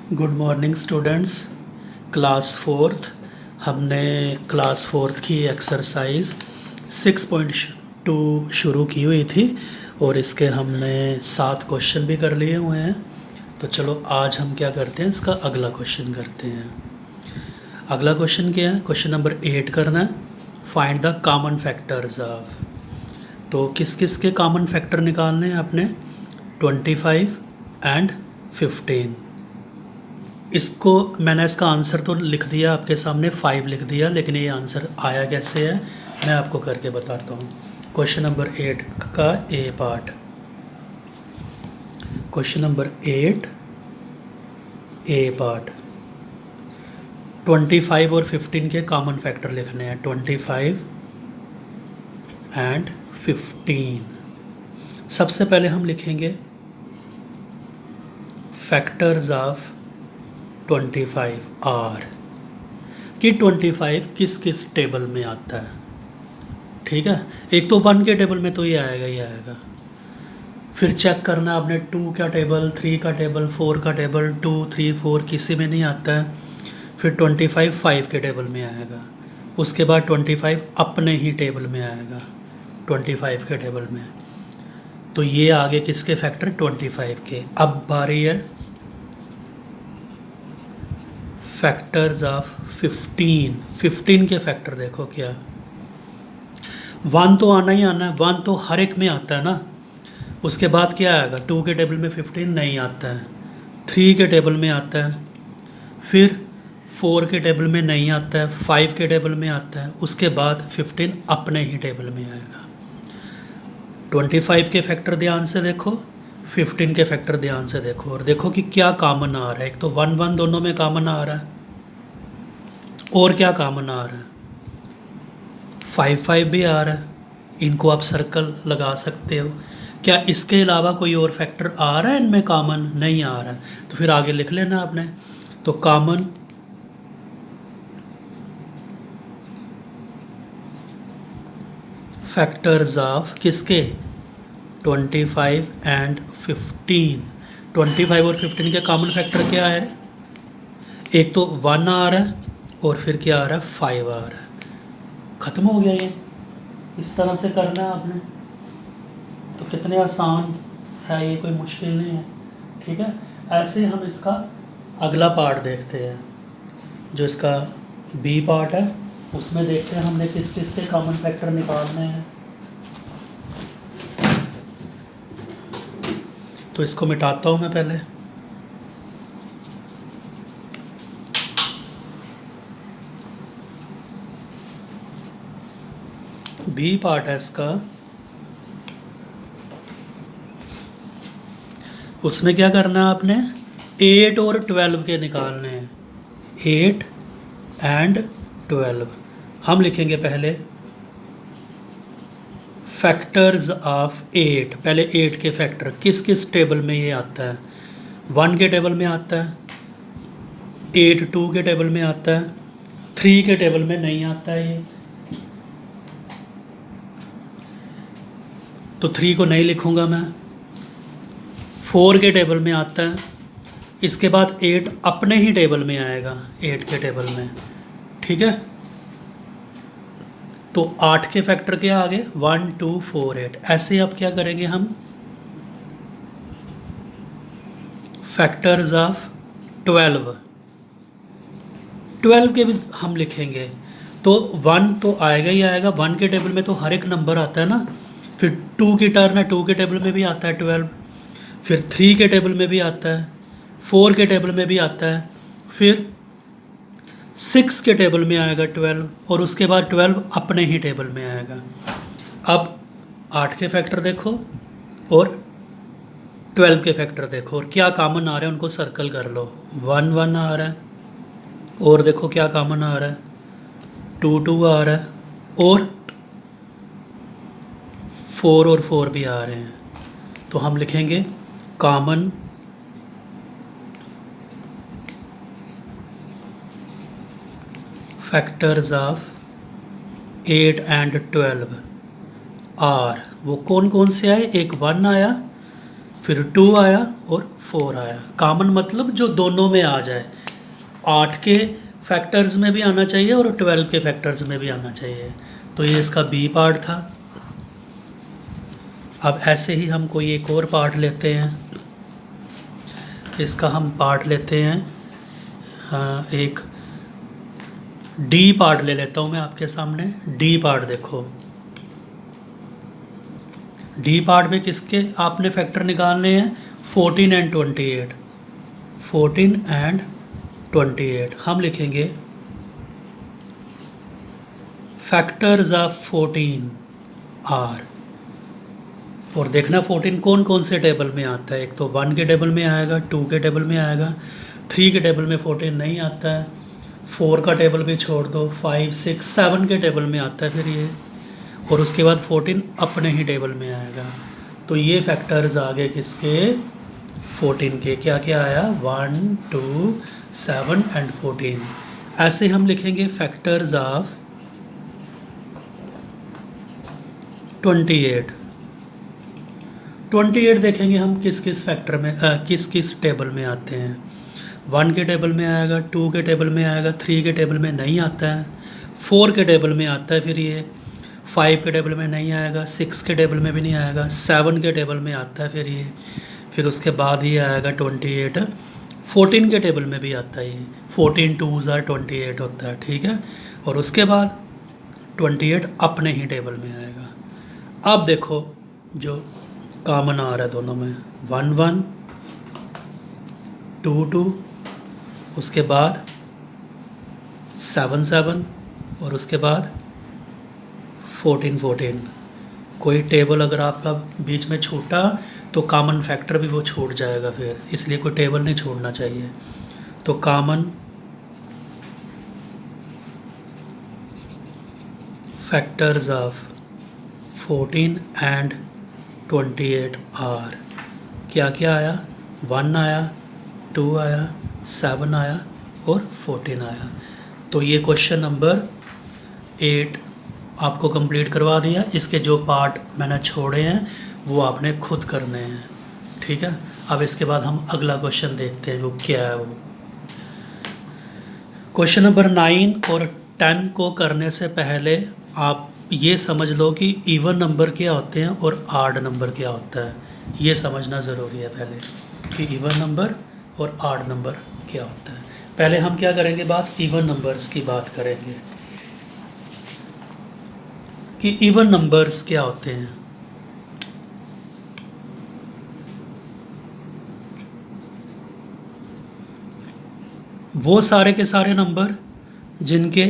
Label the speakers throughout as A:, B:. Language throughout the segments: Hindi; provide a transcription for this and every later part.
A: Good morning students. Class fourth हमने क्लास फोर्थ की एक्सरसाइज 6.2 शुरू की हुई थी और इसके हमने 7 क्वेश्चन भी कर लिए हुए हैं। तो चलो आज हम क्या करते हैं, इसका अगला क्वेश्चन करते हैं। अगला क्वेश्चन क्या है? क्वेश्चन नंबर 8 करना है। Find the common factors of. तो किस किस के कॉमन फैक्टर निकालने हैं आपने? 25 एंड 15। इसको मैंने इसका आंसर तो लिख दिया आपके सामने, 5 लिख दिया, लेकिन ये आंसर आया कैसे है मैं आपको करके बताता हूँ। क्वेश्चन नंबर 8 का ए पार्ट। क्वेश्चन नंबर 8 ए पार्ट। 25 और 15 के कॉमन फैक्टर लिखने हैं। 25 एंड 15। सबसे पहले हम लिखेंगे फैक्टर्स ऑफ 25 आर कि 25 किस किस टेबल में आता है। ठीक है, एक तो 1 के टेबल में तो ये आएगा ही आएगा। फिर चेक करना आपने 2 का टेबल, 3 का टेबल, 4 का टेबल, 2, 3, 4 किसी में नहीं आता है। फिर 25 5 के टेबल में आएगा। उसके बाद 25 अपने ही टेबल में आएगा, 25 के टेबल में। तो ये आगे किसके फैक्टर? 25 के। अब बारी है फैक्टर्स ऑफ 15 के फैक्टर। देखो क्या, 1 तो आना ही आना है, 1 तो हर एक में आता है ना। उसके बाद क्या आएगा? 2 के टेबल में 15 नहीं आता है, 3 के टेबल में आता है, फिर 4 के टेबल में नहीं आता है, 5 के टेबल में आता है, उसके बाद 15 अपने ही टेबल में आएगा। 25 के फैक्टर ध्यान से देखो, 15 के फैक्टर ध्यान से देखो, और देखो कि क्या कॉमन आ रहा है। एक तो 1 1 दोनों में कॉमन आ रहा है, और क्या कॉमन आ रहा है? 5 5 भी आ रहा है। इनको आप सर्कल लगा सकते हो। क्या इसके अलावा कोई और फैक्टर आ रहा है इनमें कॉमन? नहीं आ रहा है, तो फिर आगे लिख लेना आपने। तो कॉमन फैक्टर्स ऑफ किसके? 25 एंड 15। 25 और 15 के कॉमन फैक्टर क्या है? एक तो 1 आ रहा है, और फिर क्या आ रहा है? 5 आ रहा है। ख़त्म हो गया ये। इस तरह से करना है आपने, तो कितने आसान है ये, कोई मुश्किल नहीं है। ठीक है, ऐसे हम इसका अगला पार्ट देखते हैं, जो इसका बी पार्ट है। उसमें देखते हैं हमने किस किस के कॉमन फैक्टर निकालने हैं। तो इसको मिटाता हूँ मैं पहले। बी पार्ट है इसका, उसमें क्या करना है आपने? 8 और 12 के निकालने हैं। 8 एंड 12 हम लिखेंगे पहले फैक्टर्स ऑफ 8। पहले 8 के फैक्टर किस किस टेबल में ये आता है? 1 के टेबल में आता है, 8 2 के टेबल में आता है, 3 के टेबल में नहीं आता है ये, तो 3 को नहीं लिखूँगा मैं। 4 के टेबल में आता है, इसके बाद 8 अपने ही टेबल में आएगा, 8 के टेबल में। ठीक है, तो 8 के फैक्टर क्या आगे? 1 2 4 8। ऐसे अब क्या करेंगे हम? फैक्टर्स ऑफ 12 के भी हम लिखेंगे। तो 1 तो आएगा ही आएगा, 1 के टेबल में तो हर एक नंबर आता है ना। फिर 2 की टर्न है, 2 के टेबल में भी आता है 12। फिर 3 के टेबल में भी आता है, 4 के टेबल में भी आता है, फिर 6 के टेबल में आएगा 12, और उसके बाद 12 अपने ही टेबल में आएगा। अब 8 के फैक्टर देखो और 12 के फैक्टर देखो, और क्या कॉमन आ रहा है उनको सर्कल कर लो। 1 1 आ रहा है, और देखो क्या कॉमन आ रहा है? 2 2 आ रहा है, और 4 और 4 भी आ रहे हैं। तो हम लिखेंगे common factors of 8 and 12 are. वो कौन कौन से आए? एक 1 आया, फिर 2 आया और 4 आया। कॉमन मतलब जो दोनों में आ जाए, 8 के फैक्टर्स में भी आना चाहिए और 12 के फैक्टर्स में भी आना चाहिए। तो ये इसका बी पार्ट था। अब ऐसे ही हम कोई एक और पार्ट लेते हैं। इसका हम पार्ट लेते हैं, हाँ, एक डी पार्ट ले लेता हूँ मैं आपके सामने। डी पार्ट देखो, डी पार्ट में किसके आपने फैक्टर निकालने हैं? 14 एंड 28। 14 एंड 28 हम लिखेंगे फैक्टर्स ऑफ 14 आर। और देखना 14 कौन कौन से टेबल में आता है। एक तो 1 के टेबल में आएगा, 2 के टेबल में आएगा, 3 के टेबल में 14 नहीं आता है, 4 का टेबल भी छोड़ दो, 5, 6, 7 के टेबल में आता है फिर ये, और उसके बाद 14 अपने ही टेबल में आएगा। तो ये फैक्टर्स आ गए किसके? 14 के। क्या क्या आया? 1, 2, 7 एंड 14। ऐसे हम लिखेंगे फैक्टर्स ऑफ 28। 28 देखेंगे हम किस किस फैक्टर में किस किस टेबल में आते हैं। 1 के टेबल में आएगा, 2 के टेबल में आएगा, 3 के टेबल में नहीं आता है, 4 के टेबल में आता है, फिर ये 5 के टेबल में नहीं आएगा, 6 के टेबल में भी नहीं आएगा, 7 के टेबल में आता है फिर ये, फिर उसके बाद ये आएगा 28। 14 के टेबल में भी आता है ये, 14 2s are 28 होता है, ठीक है। और उसके बाद 28 अपने ही टेबल में आएगा। अब देखो जो कॉमन आ रहा है दोनों में, 1 1, 2 2, उसके बाद 7 7 और उसके बाद 14 14। कोई टेबल अगर आपका बीच में छूटा तो कॉमन फैक्टर भी वो छूट जाएगा फिर, इसलिए कोई टेबल नहीं छोड़ना चाहिए। तो common factors of 14 and 28 are, क्या क्या आया? 1 आया, 2 आया, 7 आया और 14 आया। तो ये क्वेश्चन नंबर 8 आपको कंप्लीट करवा दिया। इसके जो पार्ट मैंने छोड़े हैं वो आपने खुद करने हैं, ठीक है। अब इसके बाद हम अगला क्वेश्चन देखते हैं, वो क्या है। वो क्वेश्चन नंबर 9 और 10 को करने से पहले आप ये समझ लो कि इवन नंबर क्या होते हैं और आड नंबर क्या होता है। ये समझना ज़रूरी है पहले कि इवन नंबर और आड नंबर क्या होता है। पहले हम क्या करेंगे, बात इवन नंबर्स की बात करेंगे कि इवन नंबर्स क्या होते हैं। वो सारे के सारे नंबर जिनके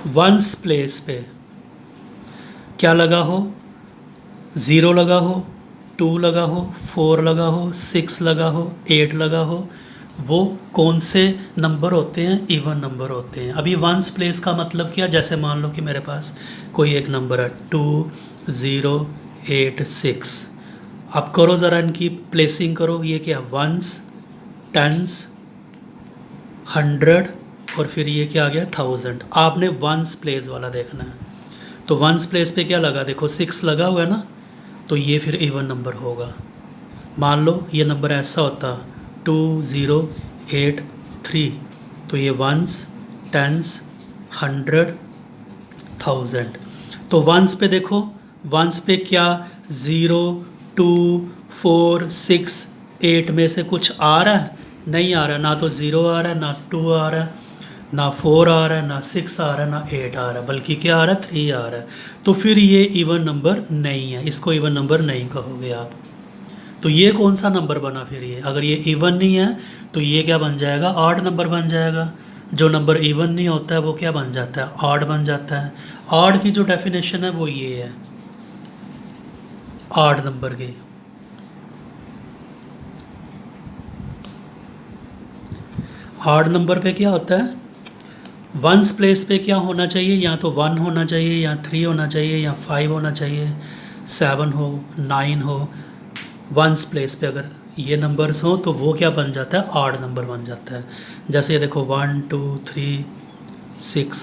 A: वंस प्लेस पे क्या लगा हो, 0 लगा हो, 2 लगा हो, 4 लगा हो, 6 लगा हो, 8 लगा हो, वो कौन से नंबर होते हैं? इवन नंबर होते हैं। अभी वंस प्लेस का मतलब क्या? जैसे मान लो कि मेरे पास कोई एक नंबर है 2 0 8 6। अब करो ज़रा इनकी प्लेसिंग करो। ये क्या? वंस, टेंस, 100 और फिर ये क्या आ गया? 1000। आपने वंस प्लेस वाला देखना है। तो वंस प्लेस पे क्या लगा? देखो 6 लगा हुआ है ना, तो ये फिर इवन नंबर होगा। मान लो ये नंबर ऐसा होता 2 0 8 3, तो ये वंस, टेंस, 100, 1000। तो वंस पे देखो, वंस पे क्या 0 2 4 6 8 में से कुछ आ रहा है? नहीं आ रहा। ना तो 0 आ रहा है, ना 2 आ रहा है, ना 4 आ रहा है, ना 6 आ रहा है, ना 8 आ रहा है, बल्कि क्या आ रहा है? 3 आ रहा है। तो फिर ये इवन नंबर नहीं है, इसको इवन नंबर नहीं कहोगे आप। तो ये कौन सा नंबर बना फिर ये? अगर ये इवन नहीं है तो ये क्या बन जाएगा? ऑड नंबर बन जाएगा। जो नंबर इवन नहीं होता है वो क्या बन जाता है? ऑड बन जाता है। ऑड की जो डेफिनेशन है वो ये है ऑड नंबर की। ऑड नंबर पे क्या होता है? वंस प्लेस पे क्या होना चाहिए? या तो 1 होना चाहिए, या 3 होना चाहिए, या 5 होना चाहिए, 7 हो, 9 हो। वंस प्लेस पे अगर ये नंबर्स हो तो वो क्या बन जाता है? ऑड नंबर बन जाता है। जैसे ये देखो 1 2 3 6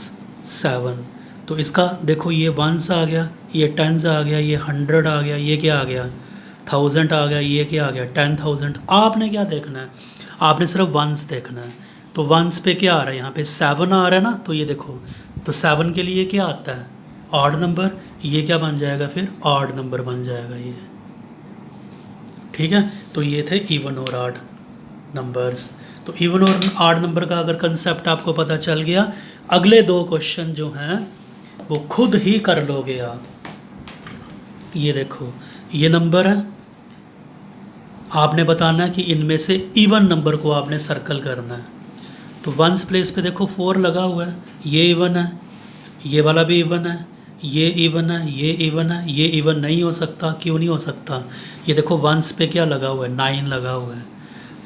A: 7, तो इसका देखो ये वंस आ गया, ये टेंस आ गया, ये 100 आ गया, ये क्या आ गया? 1000 आ गया, ये क्या आ गया 10,000। आपने क्या देखना है, आपने सिर्फ वंस देखना है। तो वंस पे क्या आ रहा है, यहाँ पे 7 आ रहा है ना, तो ये देखो, तो 7 के लिए क्या आता है, ऑड नंबर। ये क्या बन जाएगा फिर, ऑड नंबर बन जाएगा ये, ठीक है। तो ये थे इवन और ऑड नंबर्स। तो इवन और ऑड नंबर का अगर कंसेप्ट आपको पता चल गया, अगले 2 क्वेश्चन जो हैं वो खुद ही कर लोगे आप। ये देखो, ये नंबर है, आपने बताना है कि इनमें से इवन नंबर को आपने सर्कल करना है। तो वंस प्लेस पे देखो 4 लगा हुआ है, ये इवन है, ये वाला भी इवन है, ये इवन है, ये इवन है, ये इवन नहीं हो सकता। क्यों नहीं हो सकता, ये देखो वंस पे क्या लगा हुआ है, 9 लगा हुआ है।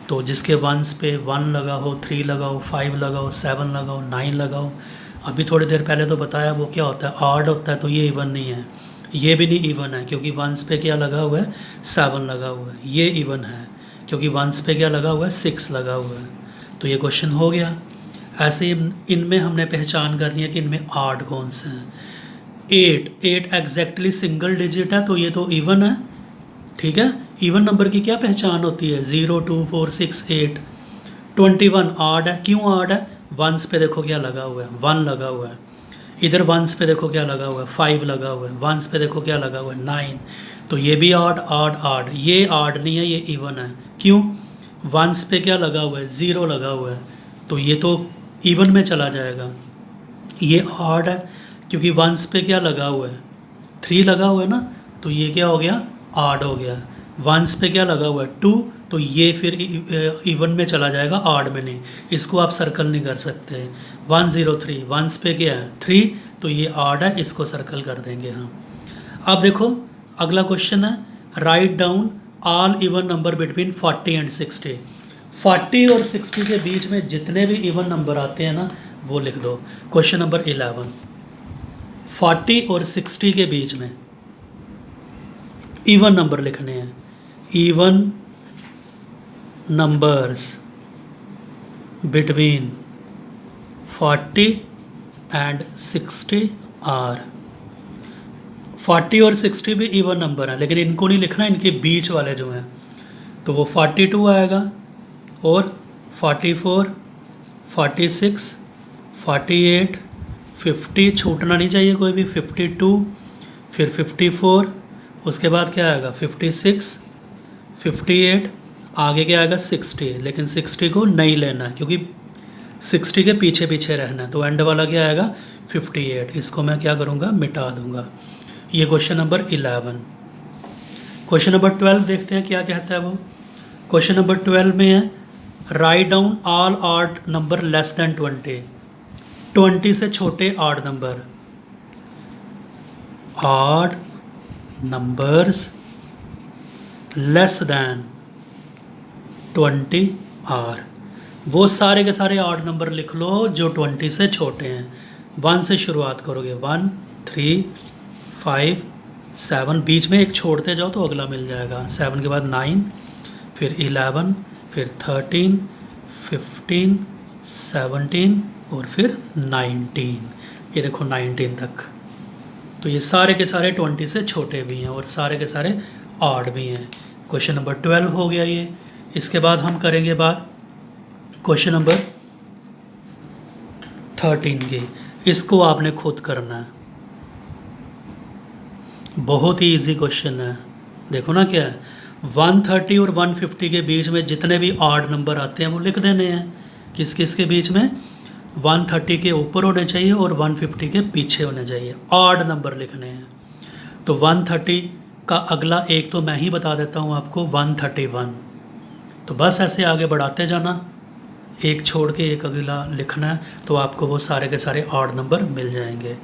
A: तो जिसके वंस पे 1 लगा हो, 3 लगा हो, 5 लगा हो, 7 लगा हो, 9 लगा हो, अभी थोड़ी देर पहले तो बताया वो क्या होता है, ऑड होता है। तो ये इवन नहीं है, ये भी नहीं इवन है, क्योंकि वंस पे क्या लगा हुआ है, 7 लगा हुआ है। ये इवन है क्योंकि वंस पे क्या लगा हुआ है, 6 लगा हुआ है। तो ये क्वेश्चन हो गया। ऐसे ही इनमें हमने पहचान करनी है कि इनमें ऑड कौन से हैं। 8 एग्जैक्टली सिंगल डिजिट है, तो ये तो इवन है, ठीक है। इवन नंबर की क्या पहचान होती है, 0 2 4 6 8। 21 ऑड है, क्यों ऑड है, वंस पे देखो क्या लगा हुआ है, 1 लगा हुआ है। इधर वंस पे देखो क्या लगा हुआ है, 5 लगा हुआ है। वंस पे देखो क्या लगा हुआ है, 9। तो ये भी ऑड ऑड ऑड, ये ऑड नहीं है, ये इवन है। क्यों, वंस पे क्या लगा हुआ है, 0 लगा हुआ है, तो ये तो इवन में चला जाएगा। ये ऑड है क्योंकि वंस पे क्या लगा हुआ है, 3 लगा हुआ है ना, तो ये क्या हो गया, ऑड हो गया। वंस पे क्या लगा हुआ है, 2, तो ये फिर इवन में चला जाएगा, ऑड में नहीं। इसको आप सर्कल नहीं कर सकते। 103 वंस पे क्या है, 3, तो ये ऑड है, इसको सर्कल कर देंगे हम। अब देखो अगला क्वेश्चन है, write down all even number between 40 and 60। 40 और 60 के बीच में जितने भी इवन नंबर आते हैं ना, वो लिख दो। क्वेश्चन नंबर 11, 40 और 60 के बीच में इवन नंबर लिखने हैं। Even numbers between 40 and 60 are. 40 और 60 भी इवन नंबर हैं, लेकिन इनको नहीं लिखना, इनके बीच वाले जो हैं, तो वो 42 आएगा, और 44, 46, 48, 50, छूटना नहीं चाहिए कोई भी, 52, फिर 54, उसके बाद क्या आएगा 56, 58, आगे क्या आएगा 60। लेकिन 60 को नहीं लेना है क्योंकि 60 के पीछे पीछे रहना है, तो एंड वाला क्या आएगा 58। इसको मैं क्या करूँगा, मिटा दूँगा। ये क्वेश्चन नंबर 11। क्वेश्चन नंबर 12 देखते हैं क्या कहता है वो। क्वेश्चन नंबर 12 में है, write down all odd number less than 20। 20 से छोटे odd number, odd numbers less than 20 are. वो सारे के सारे ऑड नंबर लिख लो जो 20 से छोटे हैं। 1 से शुरुआत करोगे, 1 3 5 7, बीच में एक छोड़ते जाओ तो अगला मिल जाएगा। 7 के बाद 9, फिर 11, फिर 13, 15, 17 और फिर 19। ये देखो 19 तक। तो ये सारे के सारे 20 से छोटे भी हैं और सारे के सारे ऑड भी हैं। क्वेश्चन नंबर 12 हो गया ये। इसके बाद हम करेंगे बात क्वेश्चन नंबर 13 की। इसको आपने खुद करना है, बहुत ही इजी क्वेश्चन है। देखो ना क्या है, 130 और 150 के बीच में जितने भी ऑड नंबर आते हैं वो लिख देने हैं। किस किस के बीच में, 130 के ऊपर होने चाहिए और 150 के पीछे होने चाहिए, ऑड नंबर लिखने हैं। तो 130 का अगला एक तो मैं ही बता देता हूँ आपको, 131। तो बस ऐसे आगे बढ़ाते जाना, एक छोड़ के एक अगला लिखना है, तो आपको वो सारे के सारे ऑड नंबर मिल जाएंगे।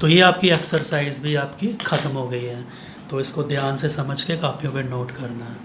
A: तो ये आपकी एक्सरसाइज भी आपकी ख़त्म हो गई है। तो इसको ध्यान से समझ के कॉपियों पे नोट करना है।